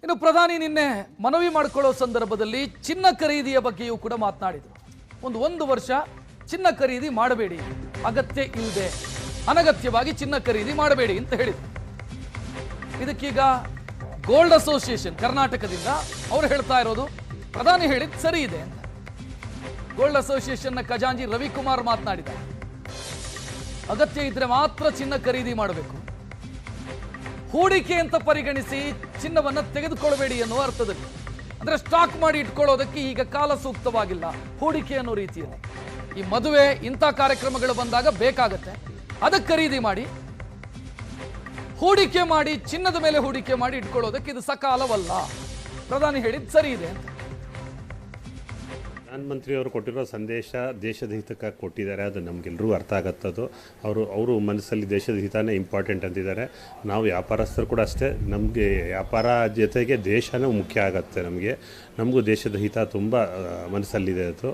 ಇನ್ನು ಪ್ರಧಾನಿ ನಿನ್ನೆ ಮನವಿ ಮಾಡಿಕೊಳ್ಳೋ ಸಂದರ್ಭದಲ್ಲಿ ಚಿನ್ನ ಖರೀದಿಯ ಬಗ್ಗೆಯೂ ಕೂಡ ಮಾತನಾಡಿದರು. ಒಂದು ವರ್ಷ ಚಿನ್ನ ಖರೀದಿ ಮಾಡಬೇಡಿ, ಅಗತ್ಯ ಇಲ್ಲದೆ ಅನಗತ್ಯವಾಗಿ ಚಿನ್ನ ಖರೀದಿ ಮಾಡಬೇಡಿ ಅಂತ ಹೇಳಿದರು. ಇದಕ್ಕೀಗ ಗೋಲ್ಡ್ ಅಸೋಸಿಯೇಷನ್ ಕರ್ನಾಟಕದಿಂದ ಅವರು ಹೇಳ್ತಾ ಇರೋದು ಪ್ರಧಾನಿ ಹೇಳಿದ್ ಸರಿ ಇದೆ ಅಂತ. ಗೋಲ್ಡ್ ಅಸೋಸಿಯೇಷನ್ನ ಖಜಾಂಚಿ ರವಿಕುಮಾರ್ ಮಾತನಾಡಿದ್ದಾರೆ. ಅಗತ್ಯ ಇದ್ರೆ ಮಾತ್ರ ಚಿನ್ನ ಖರೀದಿ ಮಾಡಬೇಕು, ಹೂಡಿಕೆ ಅಂತ ಪರಿಗಣಿಸಿ ಚಿನ್ನವನ್ನ ತೆಗೆದುಕೊಳ್ಳಬೇಡಿ ಎನ್ನುವ ಅರ್ಥದಲ್ಲಿ. ಅಂದ್ರೆ ಸ್ಟಾಕ್ ಮಾಡಿ ಇಟ್ಕೊಳ್ಳೋದಕ್ಕೆ ಈಗ ಕಾಲ ಸೂಕ್ತವಾಗಿಲ್ಲ, ಹೂಡಿಕೆ ಅನ್ನೋ ರೀತಿಯಲ್ಲಿ. ಈ ಮದುವೆ ಇಂಥ ಕಾರ್ಯಕ್ರಮಗಳು ಬಂದಾಗ ಬೇಕಾಗತ್ತೆ, ಅದಕ್ಕೆ ಖರೀದಿ ಮಾಡಿ, ಹೂಡಿಕೆ ಮಾಡಿ ಚಿನ್ನದ ಮೇಲೆ ಹೂಡಿಕೆ ಮಾಡಿ ಇಟ್ಕೊಳ್ಳೋದಕ್ಕೆ ಇದು ಸಕಾಲವಲ್ಲ. ಪ್ರಧಾನಿ ಹೇಳಿದ್ ಸರಿ ಇದೆ ಅಂತ. ಪ್ರಧಾನಮಂತ್ರಿ ಅವರು ಕೊಟ್ಟಿರೋ ಸಂದೇಶ ದೇಶದ ಹಿತಕ್ಕಾಗಿ ಕೊಟ್ಟಿದ್ದಾರೆ, ಅದು ನಮಗೆಲ್ಲರೂ ಅರ್ಥ ಆಗತ್ತದು. ಅವರು ಮನಸ್ಸಲ್ಲಿ ದೇಶದ ಹಿತನೇ ಇಂಪಾರ್ಟೆಂಟ್ ಅಂತಿದ್ದಾರೆ. ನಾವು ವ್ಯಾಪಾರಸ್ಥರು ಕೂಡ ಅಷ್ಟೇ, ನಮಗೆ ವ್ಯಾಪಾರ ಜೊತೆಗೆ ದೇಶನೂ ಮುಖ್ಯ ಆಗುತ್ತೆ. ನಮಗೂ ದೇಶದ ಹಿತ ತುಂಬ ಮನಸ್ಸಲ್ಲಿದೆ. ಅದು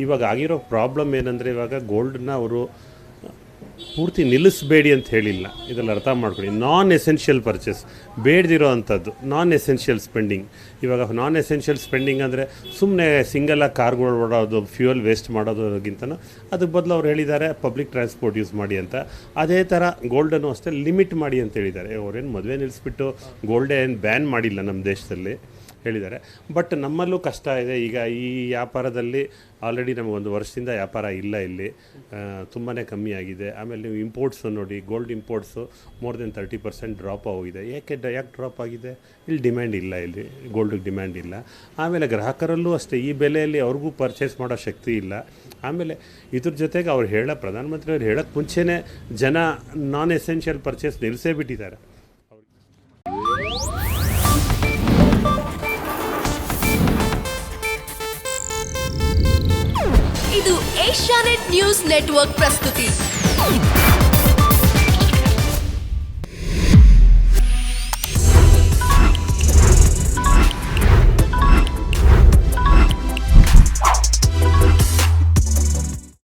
ಇವಾಗ ಆಗಿರೋ ಪ್ರಾಬ್ಲಮ್ ಏನಂದರೆ, ಇವಾಗ ಗೋಲ್ಡನ್ನ ಅವರು ಪೂರ್ತಿ ನಿಲ್ಲಿಸಬೇಡಿ ಅಂತ ಹೇಳಿಲ್ಲ. ಇದರಲ್ಲಿ ಅರ್ಥ ಮಾಡ್ಕೊಳ್ಳಿ, ನಾನ್ ಎಸೆನ್ಷಿಯಲ್ ಪರ್ಚೇಸ್, ಬೇಡದಿರೋ ಅಂಥದ್ದು ನಾನ್ ಎಸೆನ್ಷಿಯಲ್ ಸ್ಪೆಂಡಿಂಗ್. ಇವಾಗ ನಾನ್ ಎಸೆನ್ಷಿಯಲ್ ಸ್ಪೆಂಡಿಂಗ್ ಅಂದರೆ ಸುಮ್ಮನೆ ಸಿಂಗಲಾಗಿ ಕಾರ್ಗಳು ಓಡೋದು, ಫ್ಯೂಯಲ್ ವೇಸ್ಟ್ ಮಾಡೋದಕ್ಕಿಂತನೂ ಅದಕ್ಕೆ ಬದಲು ಅವ್ರು ಹೇಳಿದ್ದಾರೆ ಪಬ್ಲಿಕ್ ಟ್ರಾನ್ಸ್ಪೋರ್ಟ್ ಯೂಸ್ ಮಾಡಿ ಅಂತ. ಅದೇ ಥರ ಗೋಲ್ಡನ್ನು ಅಷ್ಟೇ ಲಿಮಿಟ್ ಮಾಡಿ ಅಂತ ಹೇಳಿದ್ದಾರೆ. ಅವ್ರೇನು ಮದುವೆ ನಿಲ್ಲಿಸ್ಬಿಟ್ಟು ಗೋಲ್ಡೇ ಏನು ಬ್ಯಾನ್ ಮಾಡಿಲ್ಲ ನಮ್ಮ ದೇಶದಲ್ಲಿ ಹೇಳಿದ್ದಾರೆ. ಬಟ್ ನಮ್ಮಲ್ಲೂ ಕಷ್ಟ ಇದೆ. ಈಗ ಈ ವ್ಯಾಪಾರದಲ್ಲಿ ಆಲ್ರೆಡಿ ನಮಗೆ 1 ವರ್ಷದಿಂದ ವ್ಯಾಪಾರ ಇಲ್ಲ, ಇಲ್ಲಿ ತುಂಬಾ ಕಮ್ಮಿ ಆಗಿದೆ. ಆಮೇಲೆ ನೀವು ಇಂಪೋರ್ಟ್ಸು ನೋಡಿ, gold imports more than 30% drop ಆಗಿದೆ. ಯಾಕೆ ಡ್ರಾಪ್ ಆಗಿದೆ? ಇಲ್ಲಿ ಡಿಮ್ಯಾಂಡ್ ಇಲ್ಲ, ಇಲ್ಲಿ ಗೋಲ್ಡಿಗೆ ಡಿಮ್ಯಾಂಡ್ ಇಲ್ಲ. ಆಮೇಲೆ ಗ್ರಾಹಕರಲ್ಲೂ ಅಷ್ಟೇ ಈ ಬೆಲೆಯಲ್ಲಿ ಅವ್ರಿಗೂ ಪರ್ಚೇಸ್ ಮಾಡೋ ಶಕ್ತಿ ಇಲ್ಲ. ಆಮೇಲೆ ಇದ್ರ ಜೊತೆಗೆ ಪ್ರಧಾನಮಂತ್ರಿ ಅವ್ರು ಹೇಳೋಕ್ಕೆ ಮುಂಚೆನೇ ಜನ ನಾನ್ ಎಸೆನ್ಷಿಯಲ್ ಪರ್ಚೇಸ್ ನಿಲ್ಲಿಸೇ ಬಿಟ್ಟಿದ್ದಾರೆ. ಇದು ಏಷ್ಯಾನೆಟ್ ನ್ಯೂಸ್ ನೆಟ್ವರ್ಕ್ ಪ್ರಸ್ತುತಿ.